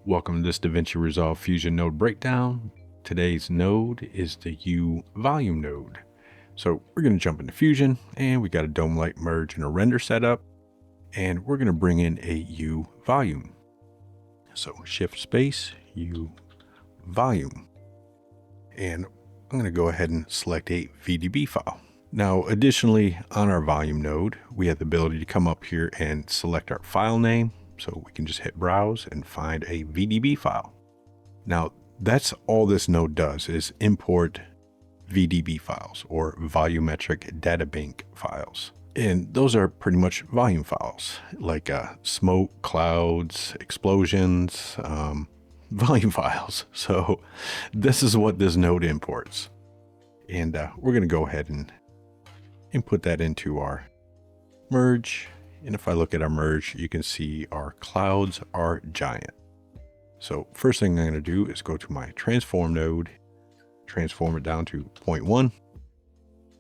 Welcome to this DaVinci Resolve Fusion node breakdown. Today's node is the uVolume node. So we're going to jump into Fusion, and we got a dome light merge and a render setup, and we're going to bring in a uVolume. So shift space, uVolume. And I'm going to go ahead and select a VDB file. Now, additionally, on our volume node, we have the ability to come up here and select our file name. So we can just hit browse and find a VDB file. Now, that's all this node does is import VDB files or volumetric data bank files. And those are pretty much volume files like smoke, clouds, explosions, volume files. So this is what this node imports. And we're going to go ahead and input that into our merge. And if I look at our merge, you can see our clouds are giant. So first thing I'm going to do is go to my transform node, transform it down to 0.1.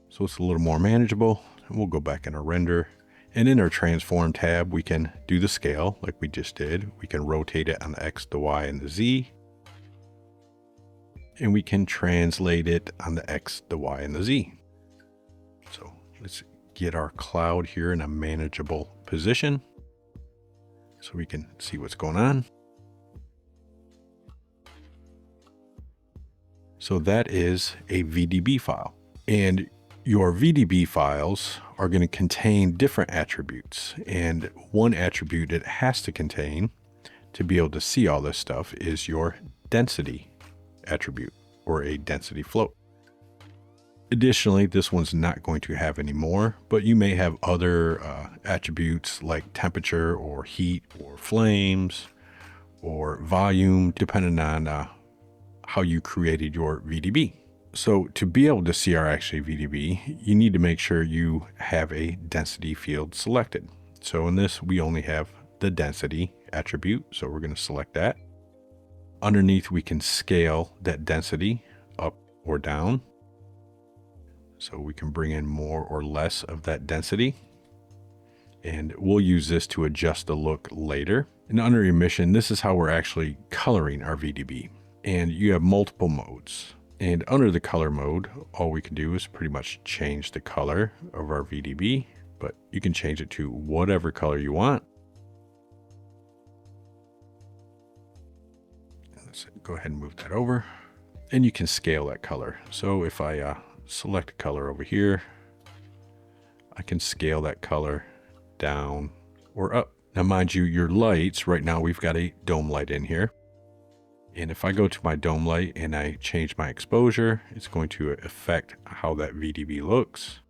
So it's a little more manageable. And we'll go back in our render. And in our transform tab, we can do the scale like we just did. We can rotate it on the X, the Y, and the Z. And we can translate it on the X, the Y, and the Z. So let's get our cloud here in a manageable position so we can see what's going on. So that is a VDB file, and your VDB files are going to contain different attributes, and one attribute it has to contain to be able to see all this stuff is your density attribute or a density float. Additionally, this one's not going to have any more, but you may have other attributes like temperature or heat or flames or volume, depending on how you created your VDB. So to be able to see our actual VDB, you need to make sure you have a density field selected. So in this, we only have the density attribute, so we're going to select that. Underneath, we can scale that density up or down. So we can bring in more or less of that density. And we'll use this to adjust the look later. And under emission, this is how we're actually coloring our VDB. And you have multiple modes. And under the color mode, all we can do is pretty much change the color of our VDB, but you can change it to whatever color you want. Let's go ahead and move that over. And you can scale that color. So if I select a color over here, I can scale that color down or up. Now, mind you, your lights, right now we've got a dome light in here. And if I go to my dome light and I change my exposure, it's going to affect how that VDB looks,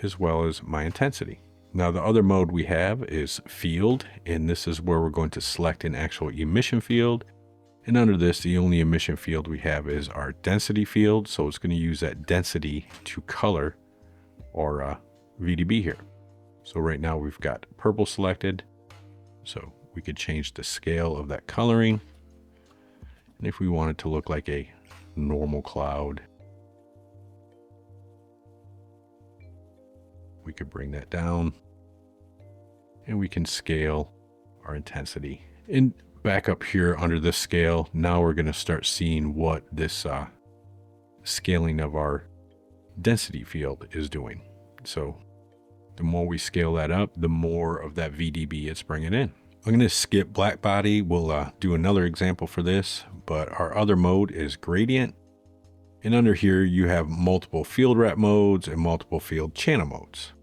as well as my intensity. Now, the other mode we have is field, and this is where we're going to select an actual emission field. And under this, the only emission field we have is our density field. So it's going to use that density to color our VDB here. So right now we've got purple selected. So we could change the scale of that coloring. And if we want it to look like a normal cloud, we could bring that down. And we can scale our intensity. And back up here under this scale, now we're going to start seeing what this scaling of our density field is doing. So the more we scale that up, the more of that VDB it's bringing in. I'm going to skip black body. We'll do another example for this, but our other mode is gradient. And under here, you have multiple field wrap modes and multiple field channel modes.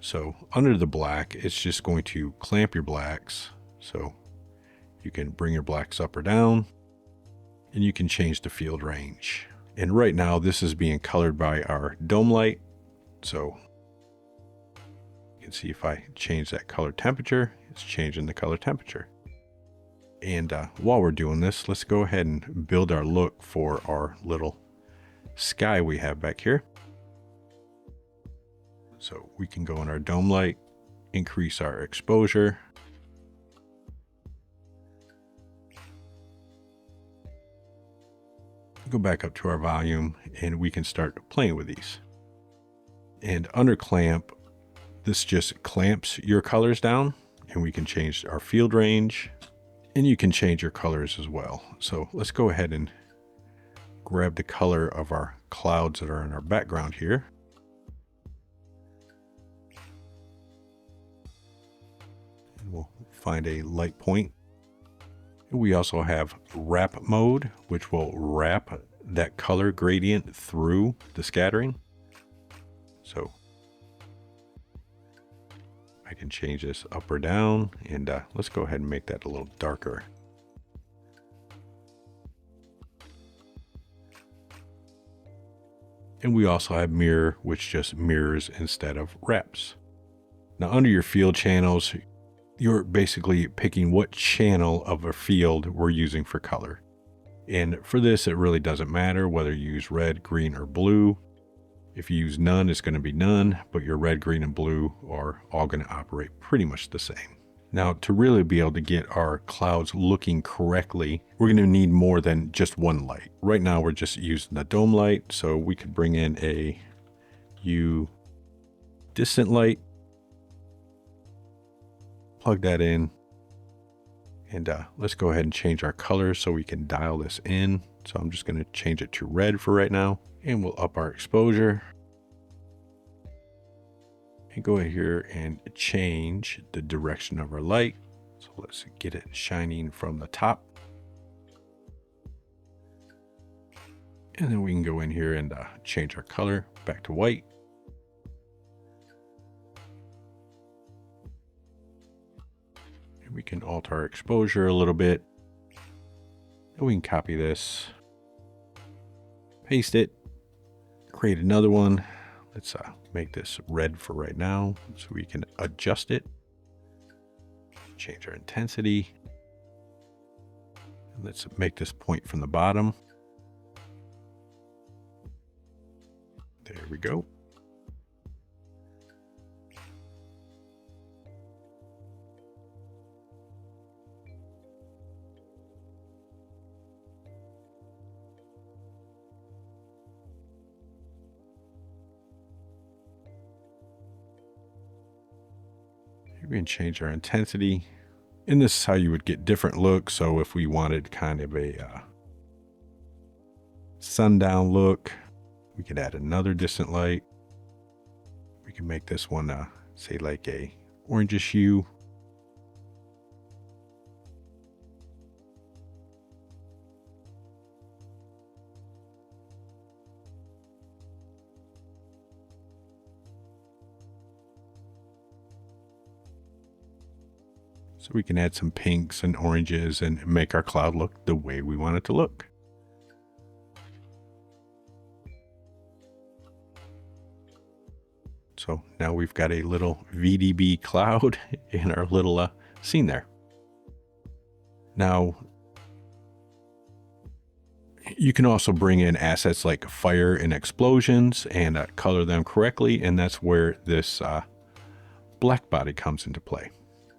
So under the black, it's just going to clamp your blacks. So you can bring your blacks up or down, and you can change the field range. And right now, this is being colored by our dome light. So you can see if I change that color temperature, it's changing the color temperature. And while we're doing this, let's go ahead and build our look for our little sky we have back here. So we can go in our dome light, increase our exposure. Go back up to our volume, and we can start playing with these. And under clamp, this just clamps your colors down, and we can change our field range, and you can change your colors as well. So let's go ahead and grab the color of our clouds that are in our background here. And we'll find a light point. And we also have wrap mode, which will wrap that color gradient through the scattering. So I can change this up or down, and let's go ahead and make that a little darker. And we also have mirror, which just mirrors instead of wraps. Now under your field channels, you're basically picking what channel of a field we're using for color. And for this, it really doesn't matter whether you use red, green, or blue. If you use none, it's going to be none, but your red, green, and blue are all going to operate pretty much the same. Now, to really be able to get our clouds looking correctly, we're going to need more than just one light. Right now, we're just using the dome light, so we could bring in a U distant light, plug that in, and let's go ahead and change our color so we can dial this in. So I'm just going to change it to red for right now, and we'll up our exposure. And go here and change the direction of our light. So let's get it shining from the top. And then we can go in here and change our color back to white. And we can alter our exposure a little bit. And we can copy this, paste it, create another one. Let's make this red for right now so we can adjust it. Change our intensity. And let's make this point from the bottom. There we go. We can change our intensity, and this is how you would get different looks. So if we wanted kind of a sundown look, we could add another distant light. We can make this one say like a orangish hue. So we can add some pinks and oranges and make our cloud look the way we want it to look. So now we've got a little VDB cloud in our little scene there. Now, you can also bring in assets like fire and explosions and color them correctly, and that's where this black body comes into play.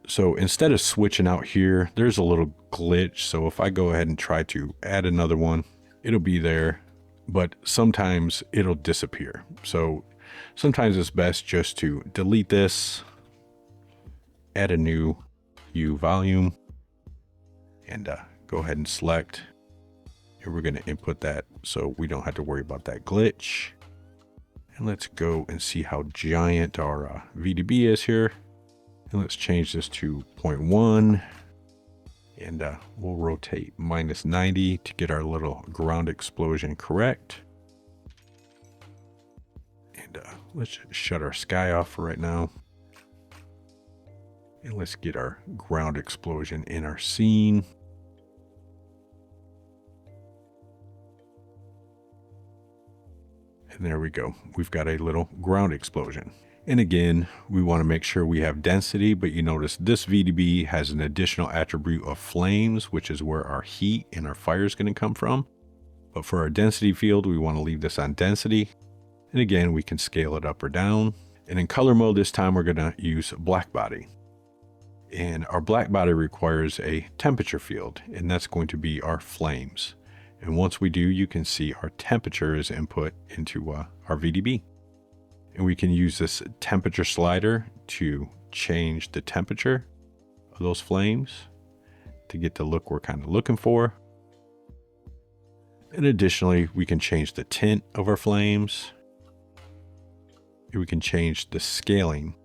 So instead of switching out here, there's a little glitch. So if I go ahead and try to add another one, it'll be there, but sometimes it'll disappear. So sometimes it's best just to delete this, add a new uVolume, and go ahead and select. And we're going to input that so we don't have to worry about that glitch. And let's go and see how giant our VDB is here. And let's change this to 0.1, and we'll rotate -90 to get our little ground explosion correct. And let's shut our sky off for right now. And let's get our ground explosion in our scene. And there we go. We've got a little ground explosion. And again, we want to make sure we have density, but you notice this VDB has an additional attribute of flames, which is where our heat and our fire is going to come from. But for our density field, we want to leave this on density. And again, we can scale it up or down. And in color mode this time, we're going to use black body. And our black body requires a temperature field, and that's going to be our flames. And once we do, you can see our temperature is input into our VDB. And we can use this temperature slider to change the temperature. of those flames to get the look we're kind of looking for. And additionally, we can change the tint of our flames. We can change the scaling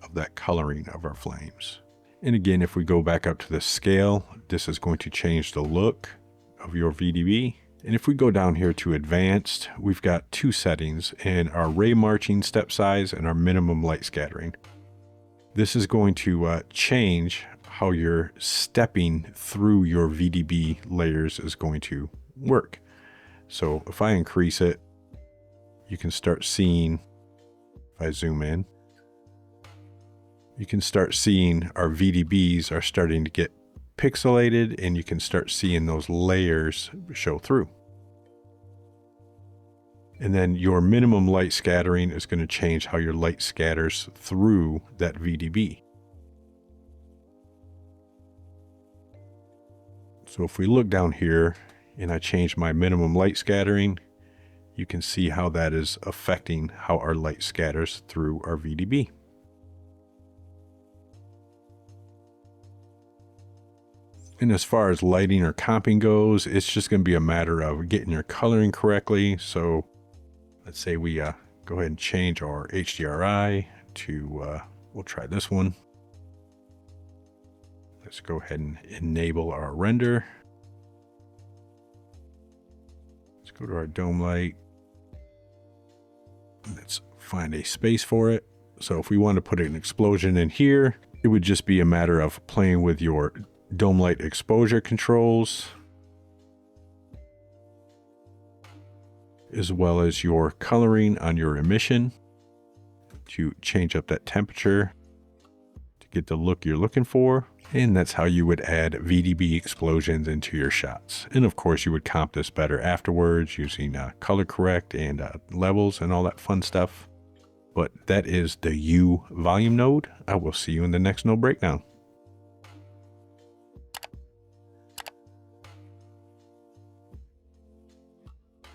of that coloring of our flames. And again, if we go back up to the scale, this is going to change the look of your VDB. And if we go down here to advanced, we've got two settings in our ray marching step size and our minimum light scattering. This is going to change how your stepping through your VDB layers is going to work. So if I increase it, you can start seeing, if I zoom in, you can start seeing our VDBs are starting to get pixelated, and you can start seeing those layers show through. And then your minimum light scattering is going to change how your light scatters through that VDB. So if we look down here and I change my minimum light scattering, you can see how that is affecting how our light scatters through our VDB. And as far as lighting or comping goes, it's just going to be a matter of getting your coloring correctly. So let's say we go ahead and change our HDRI to, we'll try this one. Let's go ahead and enable our render. Let's go to our dome light. Let's find a space for it. So if we want to put an explosion in here, it would just be a matter of playing with your dome light exposure controls, as well as your coloring on your emission to change up that temperature to get the look you're looking for. And that's how you would add VDB explosions into your shots. And of course, you would comp this better afterwards using color correct and levels and all that fun stuff. But that is the uVolume node. I will see you in the next node breakdown.